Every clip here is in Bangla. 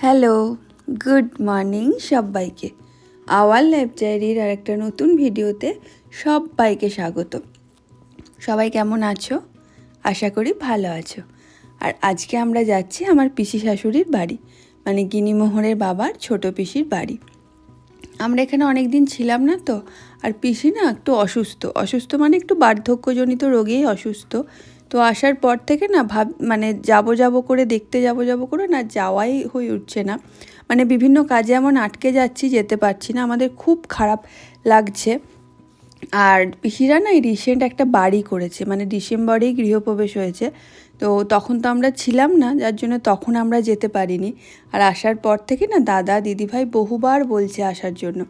হ্যালো, গুড মর্নিং সবাইকে। আওয়ার লাইফ ডায়েরির আর একটা নতুন ভিডিওতে সবাইকে স্বাগত। সবাই কেমন আছো? আশা করি ভালো আছো। আর আজকে আমরা যাচ্ছি আমার পিসি শাশুড়ির বাড়ি, মানে গিনিমোহরের বাবার ছোট পিসির বাড়ি। আমরা এখানে অনেক দিন ছিলাম না তো, আর পিসি না একটু অসুস্থ মানে একটু বার্ধক্যজনিত রোগেই অসুস্থ। তো আসার পর থেকে না মানে যাব করে দেখতে যাব করে না যাওয়াই হয়ে উঠছে না। মানে বিভিন্ন কাজে এমন আটকে যাচ্ছি, যেতে পারছি না, আমাদের খুব খারাপ লাগছে। আর পিসিরা না এই রিসেন্ট একটা বাড়ি করেছে, মানে ডিসেম্বরেই গৃহপ্রবেশ হয়েছে। তো তখন তো আমরা ছিলাম না, যার জন্য তখন আমরা যেতে পারিনি। আর আসার পর থেকে না দাদা দিদিভাই বহুবার বলছে আসার জন্য,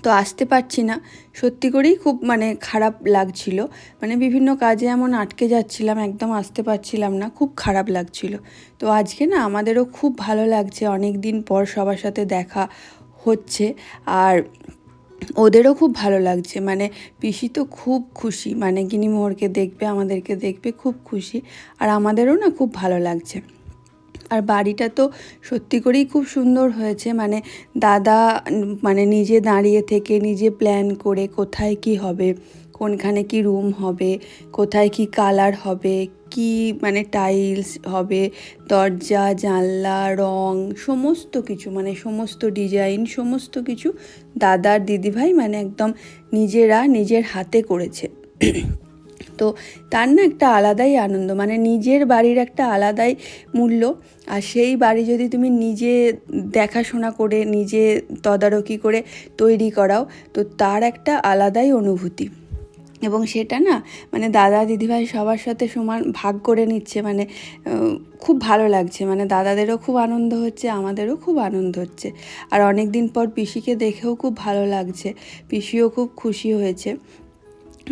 তো আসতে পারছি না। সত্যি করেই খুব মানে খারাপ লাগছিল, মানে বিভিন্ন কাজে এমন আটকে যাচ্ছিলাম, একদম আসতে পারছিলাম না, খুব খারাপ লাগছিল। তো আজকে না আমাদেরও খুব ভালো লাগছে, অনেক দিন পর সবার সাথে দেখা হচ্ছে। আর ওদেরও খুব ভালো লাগছে, মানে পিসি তো খুব খুশি, মানে গিনিমোহরকে দেখবে, আমাদেরকে দেখবে, খুব খুশি। আর আমাদেরও না খুব ভালো লাগছে। আর বাড়িটা তো সত্যি করেই খুব সুন্দর হয়েছে, মানে দাদা মানে নিজে দাঁড়িয়ে থেকে নিজে প্ল্যান করে কোথায় কি হবে, কোনখানে কি রুম হবে, কোথায় কি কালার হবে, কি মানে টাইলস হবে, দরজা জানলা রং সমস্ত কিছু, মানে সমস্ত ডিজাইন সমস্ত কিছু দাদার দিদিভাই মানে একদম নিজেরা নিজের হাতে করেছে। তো তার না একটা আলাদাই আনন্দ, মানে নিজের বাড়ির একটা আলাদাই মূল্য। আর সেই বাড়ি যদি তুমি নিজে দেখাশোনা করে নিজে তদারকি করে তৈরি করাও, তো তার একটা আলাদাই অনুভূতি। এবং সেটা না মানে দাদা দিদিভাই সবার সাথে সমান ভাগ করে নিচ্ছে, মানে খুব ভালো লাগছে, মানে দাদাদেরও খুব আনন্দ হচ্ছে, আমাদেরও খুব আনন্দ হচ্ছে। আর অনেক দিন পর পিসিকে দেখেও খুব ভালো লাগছে, পিসিও খুব খুশি হয়েছে।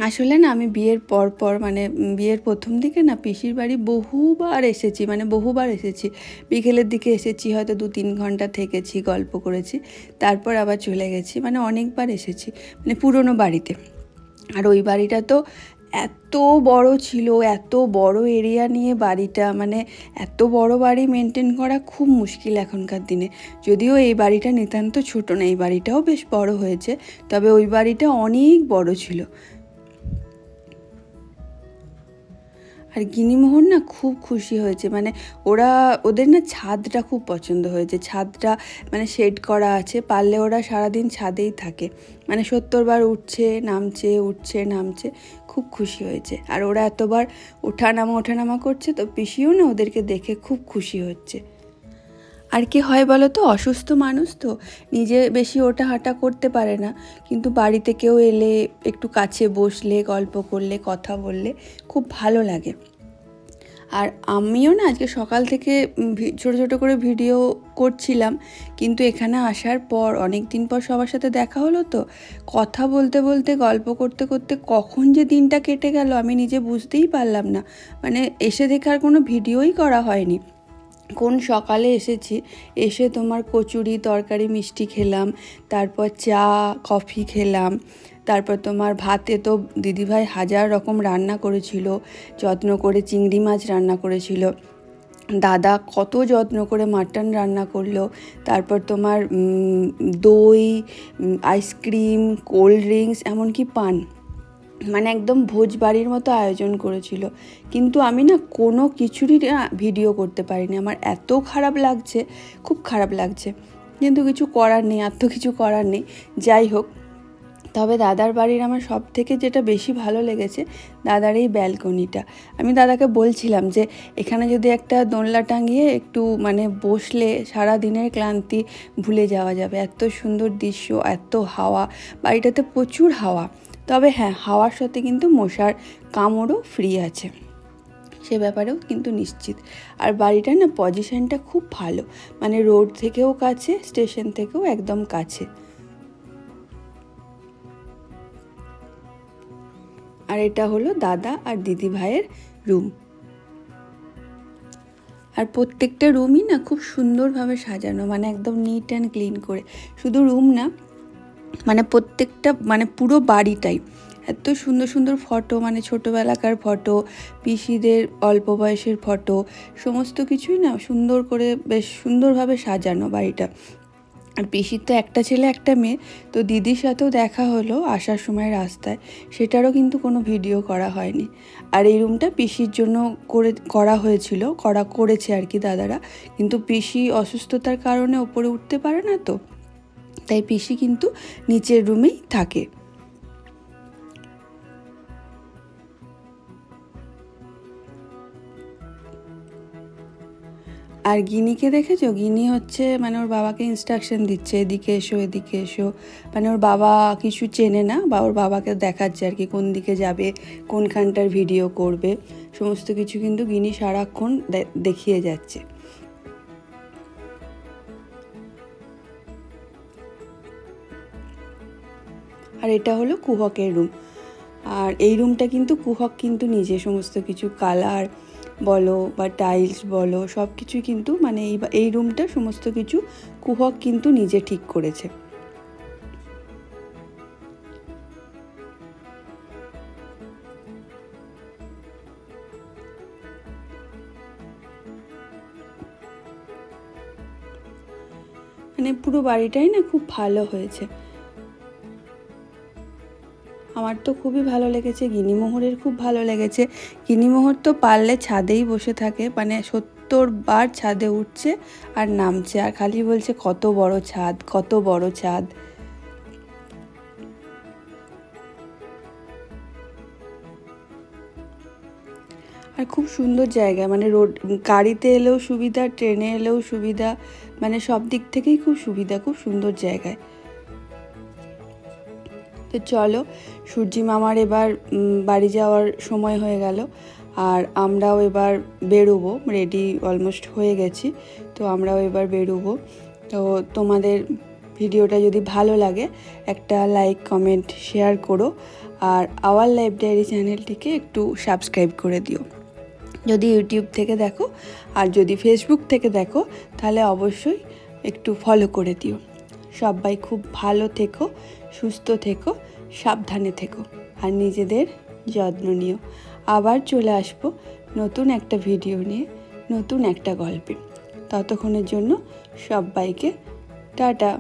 আসলে না আমি বিয়ের পর মানে বিয়ের প্রথম দিকে না পিসির বাড়ি বহুবার এসেছি, মানে বহুবার এসেছি। বিকেলের দিকে এসেছি, হয়তো 2-3 ঘন্টা থেকেছি, গল্প করেছি, তারপর আবার চলে গেছি, মানে অনেকবার এসেছি, মানে পুরনো বাড়িতে। আর ওই বাড়িটা তো এত বড় ছিল, এত বড় এরিয়া নিয়ে বাড়িটা, মানে এত বড় বাড়ি মেনটেন করা খুব মুশকিল এখনকার দিনে। যদিও এই বাড়িটা নিতান্ত ছোট না, এই বাড়িটাও বেশ বড় হয়েছে, তবে ওই বাড়িটা অনেক বড় ছিল। আর গিনিমোহর না খুব খুশি হয়েছে, মানে ওদের না ছাদটা খুব পছন্দ হয়েছে, ছাদটা মানে শেড করা আছে, পারলে ওরা সারাদিন ছাদেই থাকে, মানে 70 বার উঠছে নামছে, খুব খুশি হয়েছে। আর ওরা এতবার ওঠানামা করছে, তো পিসিও না ওদেরকে দেখে খুব খুশি হচ্ছে। আর কি হয় বলো তো, অসুস্থ মানুষ তো নিজে বেশি ওঠা হাঁটা করতে পারে না, কিন্তু বাড়িতে কেউ এলে একটু কাছে বসলে, গল্প করলে, কথা বললে খুব ভালো লাগে। আর আমিও না আজকে সকাল থেকে ছোট ছোট করে ভিডিও করছিলাম, কিন্তু এখানে আসার পর অনেক দিন পর সবার সাথে দেখা হলো, তো কথা বলতে বলতে গল্প করতে করতে কখন যে দিনটা কেটে গেল আমি নিজে বুঝতেই পারলাম না। মানে এসে দেখে আর কোনো ভিডিওই করা হয়নি। কোন সকালে এসেছি, এসে তোমার কচুরি তরকারি মিষ্টি খেলাম, তারপর চা কফি খেলাম, তারপর তোমার ভাতে তো দিদিভাই 1000 রকম রান্না করেছিল, যত্ন করে চিংড়ি মাছ রান্না করেছিল, দাদা কত যত্ন করে মাটন রান্না করলো, তারপর তোমার দই, আইসক্রিম, কোল্ড ড্রিঙ্কস, এমনকি পান, মানে একদম ভোজ বাড়ির মতো আয়োজন করেছিল। কিন্তু আমি না কোনো কিছুরই ভিডিও করতে পারিনি, আমার এত খারাপ লাগছে, খুব খারাপ লাগছে, কিন্তু কিছু করার নেই, আর তো কিছু করার নেই। যাই হোক, তবে দাদার বাড়ির আমার সব থেকে যেটা বেশি ভালো লেগেছে দাদার এই ব্যালকনিটা। আমি দাদাকে বলছিলাম যে এখানে যদি একটা দোলনা টাঙিয়ে একটু মানে বসলে সারা দিনের ক্লান্তি ভুলে যাওয়া যাবে, এত সুন্দর দৃশ্য, এত হাওয়া, বাড়িটাতে প্রচুর হাওয়া। তবে হ্যাঁ, হাওয়ার সাথে কিন্তু মশার কামড়ও ফ্রি আছে, সে ব্যাপারেও কিন্তু নিশ্চিত। আর বাড়িটার না পজিশনটা খুব ভালো, মানে রোড থেকেও কাছে, স্টেশন থেকেও একদম কাছে। আর এটা হলো দাদা আর দিদি ভাইয়ের রুম। আর প্রত্যেকটা রুমই না খুব সুন্দরভাবে সাজানো, মানে একদম নিট অ্যান্ড ক্লিন করে। শুধু রুম না, মানে প্রত্যেকটা মানে পুরো বাড়িটাই এত সুন্দর সুন্দর ফটো, মানে ছোটোবেলাকার ফটো, পিসিদের অল্প বয়সের ফটো, সমস্ত কিছুই না সুন্দর করে বেশ সুন্দরভাবে সাজানো বাড়িটা। আর পিসির তো একটা ছেলে একটা মেয়ে, তো দিদির সাথেও দেখা হলো আসার সময় রাস্তায়, সেটারও কিন্তু কোনো ভিডিও করা হয়নি। আর এই রুমটা পিসির জন্য করা হয়েছিল, করেছে আর কি দাদারা, কিন্তু পিসি অসুস্থতার কারণে ওপরে উঠতে পারে না, তো তাই পিসি কিন্তু নিচের রুমেই থাকে। আর গিনিকে দেখেছো? গিনি হচ্ছে মানে ওর বাবাকে ইনস্ট্রাকশন দিচ্ছে, এদিকে এসো এদিকে এসো, মানে ওর বাবা কিছু চেনে না, বা ওর বাবাকে দেখাচ্ছে আর কি কোন দিকে যাবে, কোনখানটার ভিডিও করবে, সমস্ত কিছু কিন্তু গিনি সারাক্ষণ দেখিয়ে যাচ্ছে। আর এটা হলো কুহকের রুম। আর এই রুমটা কিন্তু কুহক কিন্তু নিজে সমস্ত কিছু কালার বলো বা টাইলস বলো সব কিছু কিন্তু মানে এই রুমটা সমস্ত কিছু কুহক কিন্তু নিজে ঠিক করেছে। মানে পুরো বাড়িটাই না খুব ভালো হয়েছে। আমার তো খুবই ভালো লেগেছে, গিনিমোহরের খুব ভালো লেগেছে। গিনিমোহর তো পারলে ছাদেই বসে থাকে, মানে 70 বার ছাদে উঠছে আর নামছে, আর খালি বলছে কত বড় ছাদ, কত বড় ছাদ। আর খুব সুন্দর জায়গা, মানে রোড, গাড়িতে এলেও সুবিধা, ট্রেনে এলেও সুবিধা, মানে সব দিক থেকেই খুব সুবিধা, খুব সুন্দর জায়গায়। তো চলো, সূর্যি মামার এবার বাড়ি যাওয়ার সময় হয়ে গেল, আর আমরাও এবার বেরোবো, রেডি অলমোস্ট হয়ে গেছি, তো আমরাও এবার বেরোবো। তো তোমাদের ভিডিওটা যদি ভালো লাগে একটা লাইক কমেন্ট শেয়ার করো, আর আওয়ার লাইফ ডায়েরি চ্যানেলটিকে একটু সাবস্ক্রাইব করে দিও যদি ইউটিউব থেকে দেখো, আর যদি ফেসবুক থেকে দেখো তাহলে অবশ্যই একটু ফলো করে দিও। সবাই খুব ভালো থেকো, সুস্থ থেকো, সাবধানে থেকো, আর নিজেদের যত্ন নিও। আবার চলে আসবো নতুন একটা ভিডিও নিয়ে, নতুন একটা গল্পে। ততক্ষণের জন্য সবাইকে টাটা।